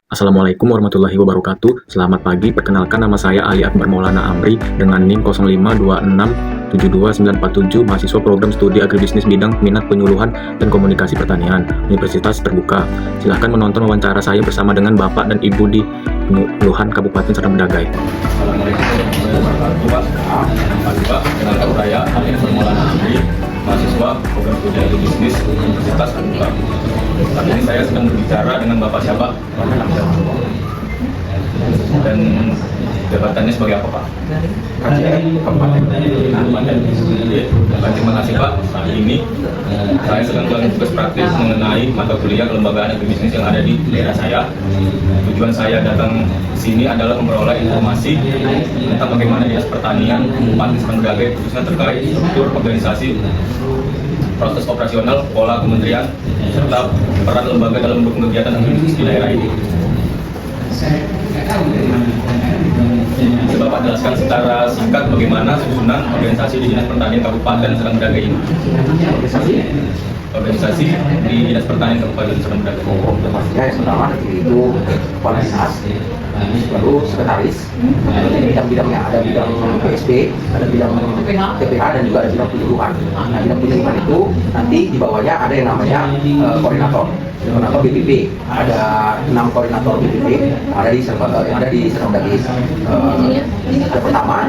Assalamualaikum warahmatullahi wabarakatuh. Selamat pagi, perkenalkan nama saya Ali Akbar Maulana Amri dengan NIM 052672947, mahasiswa program studi agribisnis bidang minat penyuluhan dan komunikasi pertanian, Universitas Terbuka. Silahkan menonton wawancara saya bersama dengan Bapak dan Ibu di Penyuluhan Kabupaten Serdang Bedagai. Assalamualaikum warahmatullahi wabarakatuh. Pak, kenalkan saya Ali Akbar Maulana Amri, mahasiswa program studi agribisnis Universitas Terbuka. Saat ini saya sedang berbicara dengan Bapak siapa? Dan jabatannya sebagai apa, Pak? Kabupaten. Terima kasih, Pak. Saat ini saya sedang melakukan tugas praktis mengenai mata kuliah kelembagaan agribisnis yang ada di daerah saya. Tujuan saya datang ke sini adalah memperoleh informasi tentang bagaimana Dinas Pertanian Kabupaten Serdang Bedagai khususnya terkait struktur organisasi, proses operasional, pola kementerian, serta peran lembaga dalam mendukung kegiatan agribisnis di daerah ini. Bisa Bapak jelaskan secara singkat bagaimana susunan organisasi di Dinas Pertanian Kabupaten Serdang Bedagai ini? Organisasi di Dinas Pertanian Kabupaten Serdang Bedagai. Pastinya yang pertama itu kepala dinas, baru sekretaris, bidang-bidangnya ada bidang PSP, ada bidang TPH dan juga ada bidang penyuluhan. Nah, bidang penyuluhan itu nanti di bawahnya ada yang namanya koordinator BPP, ada 6 koordinator BPP yang ada di Serdang Bedagai. Yang pertama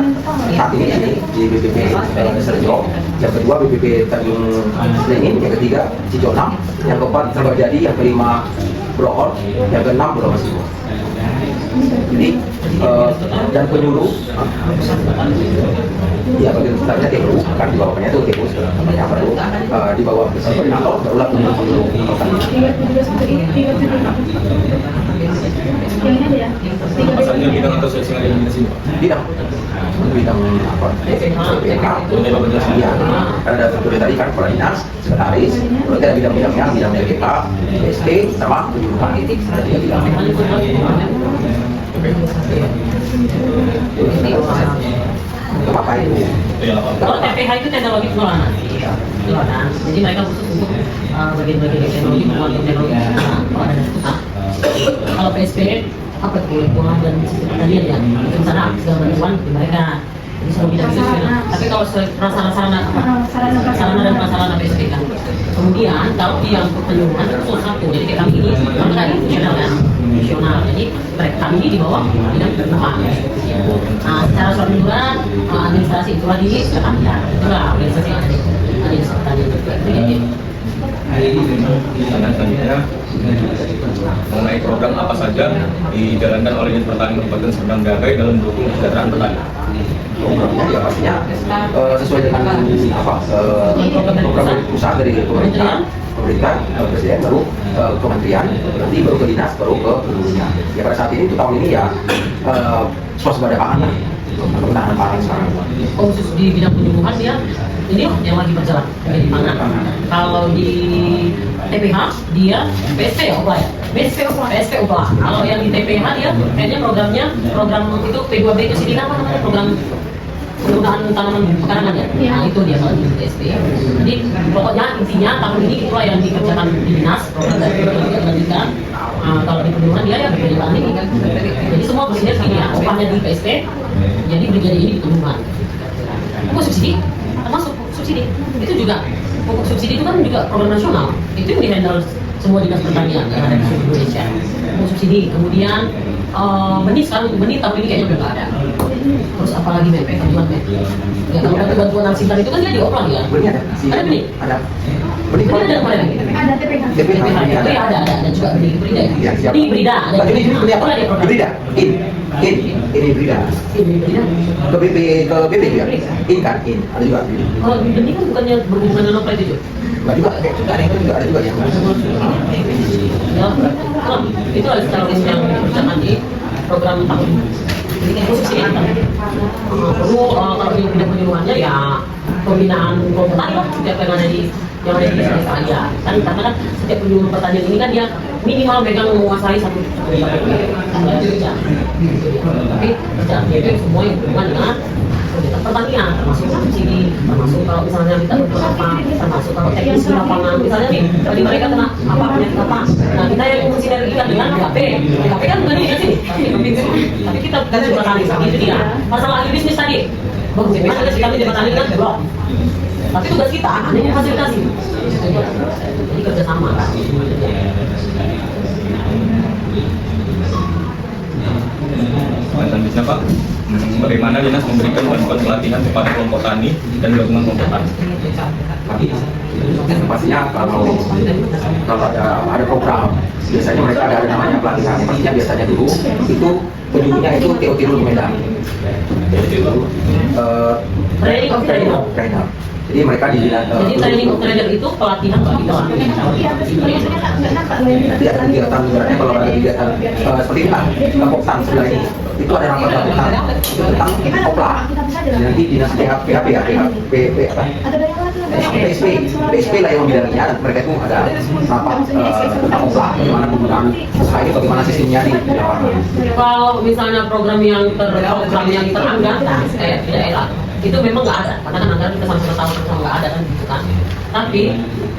saat ini di BPP Serjo, yang kedua BPP Tanjung Selengin, yang ketiga Cijonang, yang keempat Serbajadi, yang kelima Brohol, yang keenam Pulau Masiwo. Jadi dan penyuluh ya bagian besarnya TPU, kan di bawahnya itu TPU namanya baru di bawah koordinator barulah penyuluh. Apa saja bidang atau seksi yang ada di sini, Pak? Bidang apa? BPK. Ya, karena ada seperti tadi kan kepala dinas, sekretaris, berarti ada bidang-bidangnya, bidang BPK, PST, sama penyuluhan. Ada 3 bidang. Apa itu? Kalau TPH itu teknologi pengelolaan kan, jadi mereka khusus untuk bagian-bagian teknologi pengelolaan teknologi kalau ada pusat. Kalau PSP apa itu lingkungan dan pertanian ya, itu sana segala bantuan di mereka. Jadi selalu tidak bisa. Tapi kalau sarana dan prasarana PSP kan. Kemudian kalau yang penyuluhan itu satu, jadi kayak kami ini mereka fungsional kan, fungsional. Jadi mereka kami ini di bawah bidang penyuluhan. Nah, secara keseluruhan administrasi itu lagi pertanian, itulah organisasi yang ada di pertanian juga. Selanjutnya mengenai program apa saja dijalankan oleh Dinas Pertanian Kabupaten Serdang Bedagai dalam mendukung kesejahteraan petani. Programnya ya pastinya sesuai dengan program dari pusat, dari pemerintah presiden, baru kementerian, nanti baru ke dinas, baru ke hulunya. Ya pada saat ini untuk tahun ini ya swasembada pangan lah, penahanan pangan sekarang. Khusus di bidang penyuluhan dia ini yang lagi berjalan di mana? Kalau di TPH dia PSP ya PSP UPA. Kalau yang di TPH dia kayaknya program itu P2B itu sini apa namanya, program penggunaan tanaman pekarangan ya. Nah, itu dia kalau di PSP. Jadi pokoknya intinya tahun ini itulah yang dikerjakan di dinas, program dari dilanjutkan. Kalau di penyuluhan dia ya berjalan ini kan. Jadi semua bersinergi ya. Upahnya di PSP, jadi berjadi ini di penyuluhan. Pupuk subsidi, termasuk subsidi itu juga, pupuk subsidi itu kan juga program nasional, itu yang dihandle semua dinas pertanian yang ada di seluruh Indonesia. Pupuk subsidi, kemudian benih sekarang benih tahun ini kayaknya udah nggak ada. Terus apalagi bantuan ya kalau bantuan Alsintan itu kan dia dioplang ya. Benih ada? Ada benih? Ada. Benih ada kemarin? Ada TPH. TPH itu ya ada juga benih hibrida ya. Siap. Benih hibrida ada. Ini apa? Hibrida. Ini hibrida. Hibrida. Ke BP ya? Kan? Ada juga. Kalau benih kan bukannya berhubungan dengan apa itu juga? Enggak juga, ada juga yang Ya, itu adalah secara resmi yang dikerjakan di program tahun ini. Jadi kayak khusus ini perlu kalau di bidang penyuluhannya ya pembinaan kelompok tani lah setiap yang ada di desa saya kan, karena kan setiap penyuluh pertanian ini kan dia minimal megang menguasai satu kerja. Tapi kerjaan itu semua yang berhubungan dengan pertanian, termasuk subsidi, termasuk kalau misalnya kita beberapa, termasuk kalau teknis di lapangan, misalnya nih bagi mereka kena apa penyakit apa, nah kita yang mensinergikan dengan kemudian KP kan bukan di sini, tapi kita bukan jembatan itu dia. Masalah agribisnis tadi, bagaimana kami jembatan kan belum. Tapi tugas kita hanya memfasilitasi, jadi kerjasama kan. Selanjutnya Pak, bagaimana dinas memberikan bantuan pelatihan kepada kelompok tani dan gabungan kelompok tani? Tapi pastinya kalau ada program, biasanya mereka ada namanya pelatihan. Pastinya biasanya dulu itu penjualnya itu TOT dulu di Medan. Training of trainer. Trainer. Jadi mereka di Jadi training of trainer itu pelatihan bagi pelaku. nanti ada kegiatan sebenarnya kalau ada kegiatan seperti itu kelompok tani sebenarnya itu ada rapat gabungan itu tentang opla. Nanti dinas PSP lah yang membidanginya dan mereka itu ada rapat tentang opla bagaimana penggunaan usaha ini bagaimana sistemnya di lapangan. Kalau misalnya program yang teranggarkan di daerah itu memang nggak ada, karena kan anggaran kita sama tahu sama nggak ada kan gitu kan. Tapi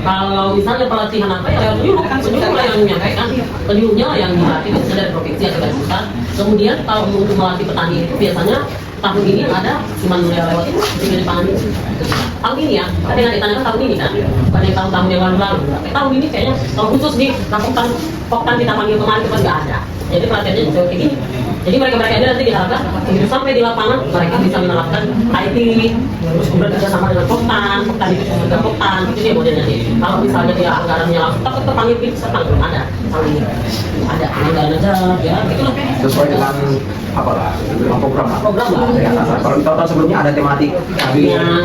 kalau misalnya pelatihan apa ya lewat penyuluh lah yang menyampaikan, penyuluhnya yang dilatih itu dari provinsi atau dari pusat. Kemudian kalau untuk melatih petani itu biasanya tahun ini ada Siman Mulia lewat itu di pangan itu. Tahun ini ya, tapi nggak ditanyakan tahun ini kan, bukan yang tahun-tahun yang lalu. Tahun ini kayaknya kalau khusus di lakukan poktan kita panggil kemarin itu kan nggak ada. Jadi pelatihannya jauh kayak gini. Jadi mereka ini nanti diharapkan begitu sampai di lapangan mereka bisa menerapkan IT, terus kemudian kerjasama dengan poktan itu juga poktan, itu dia modelnya. Kalau misalnya dia anggarannya langsung takut terpanggil serta belum ada, tahun ini ada anggaran aja, ya gitu lah. Sesuai dengan apalah program lah. Program lah. Ya, kalau di tahun sebelumnya ada tematik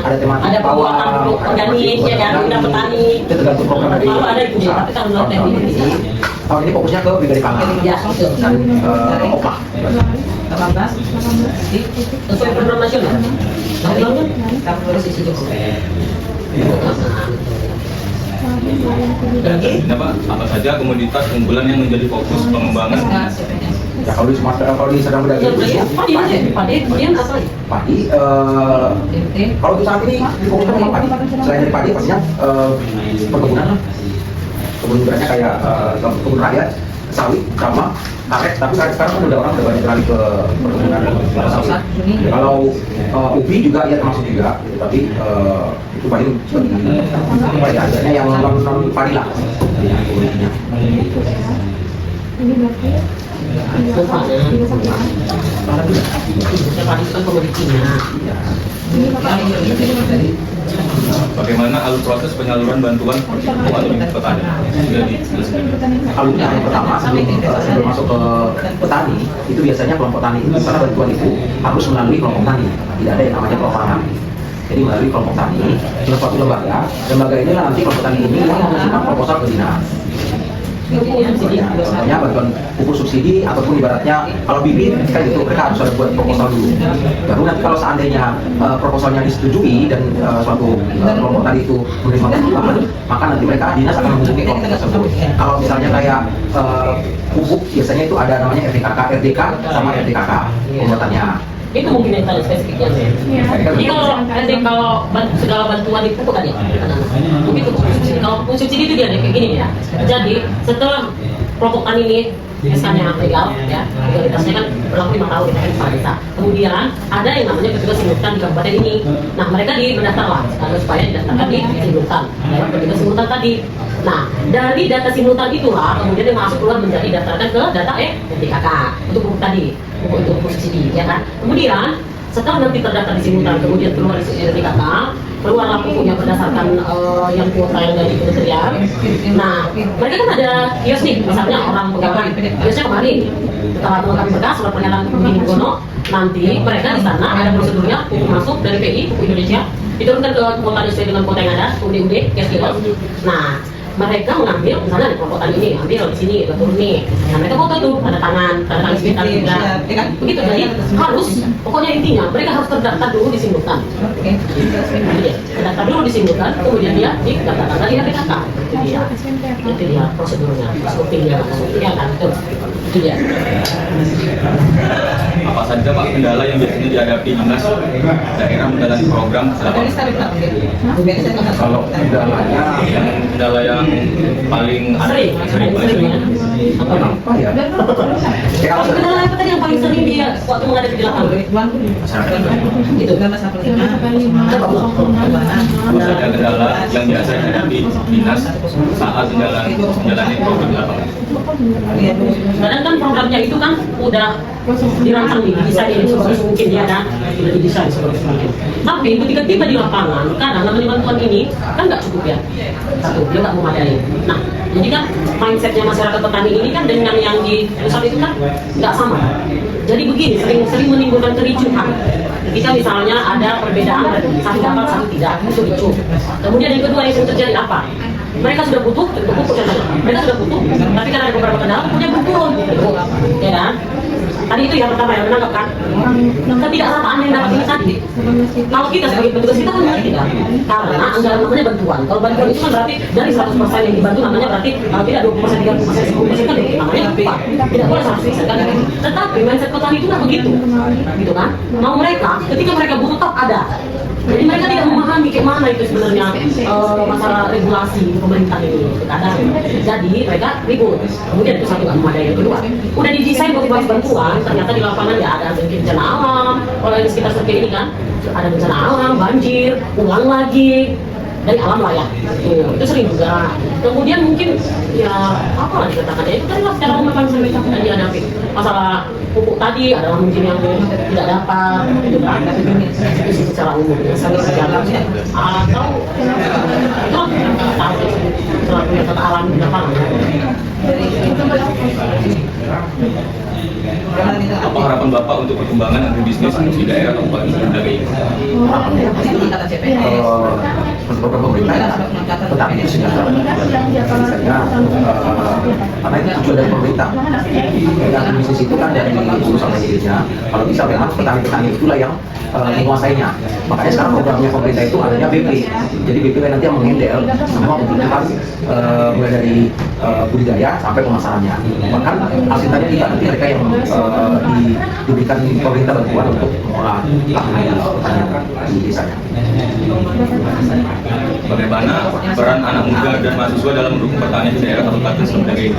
ada tematik ada penguatan organik ya kan, bidang petani. Itu tergantung program dari. Kalau ada itu, tapi tahun lalu teknik ini. Tahun ini fokusnya ke brigade pangan Ya, itu. dan opla. 18 sesuai program nasional. Tahun lalu sisi Jokowi. Nah Pak, apa saja komoditas unggulan yang menjadi fokus pengembangan? Ya kalau di Sumatera, kalau di Sedang Bedagai Padi aja, padi apa lagi? padi, kalau untuk saat ini fokusnya memang padi. Selain dari padi, pastinya perkebunan lah. Kebun berannya kayak kebun rakyat, sawit, sama karet. Tapi karet sekarang kan udah orang udah banyak beralih ke perkebunan sawit. Kalau ubi juga ya termasuk juga, tapi itu paling padi aja yang non padi lah. Ini berarti Padi itu kan komoditinya. Bagaimana alur proses penyaluran bantuan untuk petani? Sudah dijelaskan. Alurnya yang pertama sebelum masuk ke petani itu biasanya kelompok tani itu karena bantuan itu harus melalui kelompok tani, tidak ada yang namanya perorangan. Jadi melalui kelompok tani dengan suatu lembaga ini nanti kelompok tani ini yang mengajukan proposal ke dinas. Contohnya bantuan pupuk subsidi ataupun ibaratnya kalau bibit kan gitu mereka harus ada buat proposal dulu. Baru nanti kalau seandainya proposalnya disetujui dan suatu kelompok tadi itu menerima bantuan, maka nanti mereka dinas akan menghubungi kelompok tersebut. Kalau misalnya kayak pupuk biasanya itu ada namanya RDK sama RDKK pembuatannya. Itu mungkin yang tanya spesifiknya. Jadi kalau segala bantuan itu kan ya, begitu. Kalau subsidi itu dia kayak gini ya. Jadi setelah kelompok tani ini SK-nya legal ya, legalitasnya kan berlaku 5 tahun ya, kepala desa. Kemudian ada yang namanya petugas simultan di kabupaten ini. Nah mereka mendaftar lah supaya didaftarkan di simultan lewat petugas simultan tadi. Nah dari data simultan itulah kemudian dia masuk keluar menjadi daftarkan ke data RDKK untuk pupuk tadi, untuk subsidi ya kan. Kemudian setelah nanti terdaftar di simultan kemudian keluar di RDKK, keluarlah pupuknya berdasarkan yang kuota yang dari kementerian. Nah mereka kan ada kios nih, misalnya orang pegawai kiosnya kemarin setelah melengkapi berkas surat pernyataan Bini Gono, nanti mereka di sana ada prosedurnya pupuk masuk dari PI Pupuk Indonesia diturunkan ke kuota sesuai dengan kuota yang ada UD kios. Nah mereka mengambil misalnya di kelompok tani ini ambil di sini turun nih, nah mereka foto tuh tanda tangan sekitar juga begitu. Jadi harus pokoknya intinya mereka harus terdaftar dulu di simultan. Terdaftar dulu di simultan, kemudian dia didaftarkan dari RDKK. Itu dia prosedurnya, SOP-nya ya kan, itu dia. Apa saja Pak kendala yang biasanya dihadapi dinas daerah menjalani program selama? Kalau kendalanya Kendala yang paling Sering sering. apa Oh iya. Kalau kendala apa tadi yang paling sering dia waktu menghadapi di lapangan? Gitu. Terus ada kendala yang biasa dihadapi dinas saat menjalani program di lapangan. Kadang kan programnya itu kan udah dirancang nih, desain ini sebagus mungkin ya kan, sudah didesain sebagus mungkin. Tapi ketika tiba di lapangan, kadang namanya bantuan ini kan nggak cukup ya, satu dia nggak memadai. Nah, jadi kan mindsetnya masyarakat petani ini kan dengan yang di pusat itu kan nggak sama. Jadi begini, sering menimbulkan kericuhan. Ketika misalnya ada perbedaan satu dapat satu tidak, itu ricuh. Kemudian yang kedua yang sering terjadi apa? Mereka sudah butuh, mereka sudah butuh, tapi kan ada beberapa kendala punya belum turun, ya kan? Tadi itu yang pertama yang menangkap kan, ketidaksamaan yang dapat ini tadi. Kalau kita sebagai petugas kita kan tidak, karena anggaran namanya bantuan. Kalau bantuan itu kan berarti dari 100% yang dibantu namanya berarti kalau tidak 20%, 30%, 10% kan namanya lupa. Tidak boleh 100% kan. Tetapi mindset petani itu kan begitu, gitu kan? Mau mereka, ketika mereka butuh top ada. Jadi mereka tidak memahami bagaimana itu sebenarnya masalah regulasi pemerintah ini kadang. Jadi mereka ribut. Kemudian itu satu nggak memadai. Yang kedua, udah didesain motivasi bantuan, ternyata di lapangan ya ada bencana alam. Kalau di sekitar seperti ini kan ada bencana alam, banjir, ulang lagi dari alam lah ya. Itu sering juga. Kemudian mungkin ya apa lah dikatakan ya itu kan secara umum kan sering dihadapi. Masalah pupuk tadi adalah mungkin yang tidak dapat gitu kan. Itu secara umum sering terjadi atau setelah punya tata alam di lapangan. Apa harapan Bapak untuk perkembangan agribisnis di daerah Kabupaten Sumedang ini? Untuk program pemerintah, petani itu sejahtera. Misalnya, karena itu tujuan dari pemerintah. Dan bisnis itu kan dari hulu sampai hilirnya. Kalau bisa memang petani-petani itulah yang menguasainya. Makanya sekarang programnya pemerintah itu adanya BP. Jadi BP nanti yang mengendal semua kebutuhan mulai dari budidaya sampai pemasarannya. Bahkan hasil tadi kita nanti mereka yang diberikan pemerintah bantuan untuk mengolah lahan pertanian di desanya. Bagaimana peran anak muda dan mahasiswa dalam mendukung pertanian di daerah Kabupaten Sumedang ini?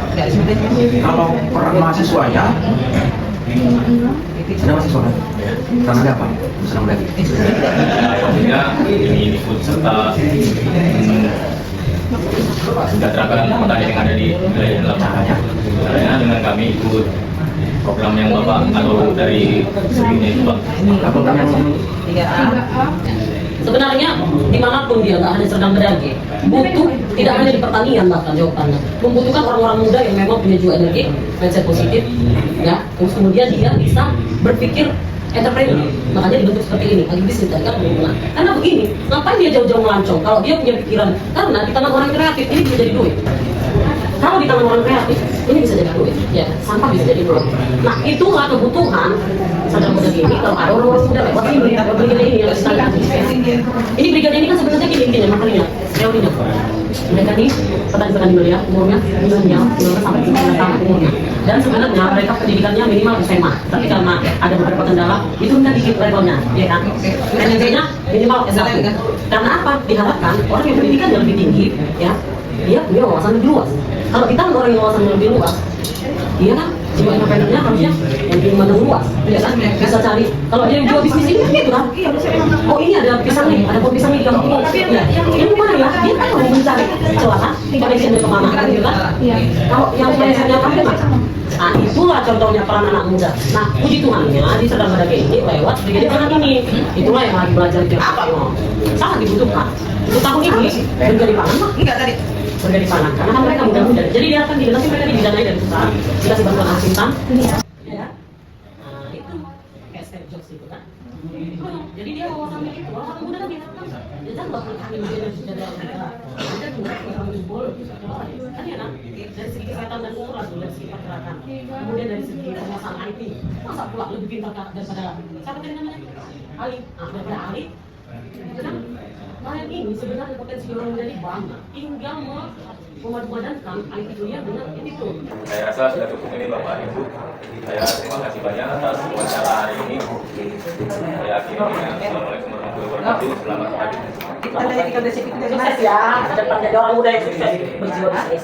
Kalau peran mahasiswanya, ada mahasiswa kan? Karena ada apa? Senang lagi. Maksudnya ini ikut serta mensejahterakan petani yang ada di wilayah lapangannya. Caranya dengan kami ikut program yang Bapak atau dari sebelumnya itu Pak. Program yang Sebenarnya dimanapun dia nggak hanya Serdang Bedagai, butuh tidak hanya di pertanian bahkan jawabannya, membutuhkan orang-orang muda yang memang punya jiwa energi, mindset positif, ya. Terus kemudian dia bisa berpikir entrepreneur, makanya dibentuk seperti ini, agribisnis kan berguna. Karena begini, ngapain dia jauh-jauh melancong? Kalau dia punya pikiran, karena di tangan orang kreatif ini bisa jadi duit. Kalau di tangan orang kreatif ini bisa jadi duit, ya sampah bisa jadi duit. Nah itulah kebutuhan Serdang Bedagai ini. Kalau ada orang muda lewat ini, brigade ini yang kita ini brigade ini kan sebenarnya gini intinya makanya teorinya. Mereka nih petani-petani mulia, umurnya milenial, 15 sampai 19 tahun umurnya. Dan sebenarnya mereka pendidikannya minimal SMA, tapi karena ada beberapa kendala, itu rendah dikit levelnya, ya kan? NMP-nya minimal S1. Karena apa? Diharapkan orang yang pendidikannya lebih tinggi, ya, dia punya wawasan lebih luas. Kalau kita orang yang wawasan lebih luas, dia kan jiwa entrepreneurnya harusnya yang dimandang luas, ya kan? Bisa cari. Kalau dia yang jual bisnis ini kan gitu kan? Oh ini ada pisang nih, ada pohon pisang nih di kampung. Ya, yang mana ya? Dia kan mau mencari celah kan? Koneksinya kemana kan gitu kan? Kalau yang koneksinya kan macam. Nah itulah contohnya peran anak muda. Nah puji Tuhannya di Serdang Bedagai ini lewat brigade anak ini. Itulah yang lagi belajar itu apa ya? Sangat dibutuhkan. Untuk tahun ini brigade pangan mah enggak tadi. Brigade pangan karena kan mereka muda-muda. Jadi dia akan dibentuk mereka didanai dari perusahaan. Dikasih bantuan asintan. Ya. Nah itu kayak Steve Jobs itu kan. Jadi dia wawasannya itu orang muda kan dia jangan bakal kami menjadi kita kumpul kan ya kan dari segi kesehatan dan umur dari segi pergerakan kemudian dari segi penguasaan IT masa pula lebih pintar daripada siapa tadi namanya Ali daripada Ali itu kan kalian ini sebenarnya potensi orang menjadi banyak tinggal memadupadankan IT kuliah dengan itu. Saya rasa sudah cukup ini Bapak Ibu. Saya terima kasih banyak atas wawancara hari ini. Saya akhiri dengan Assalamualaikum warahmatullahi wabarakatuh. Selamat pagi. Sukses ya, ke depan jadi orang muda yang sukses berjiwa bisnis.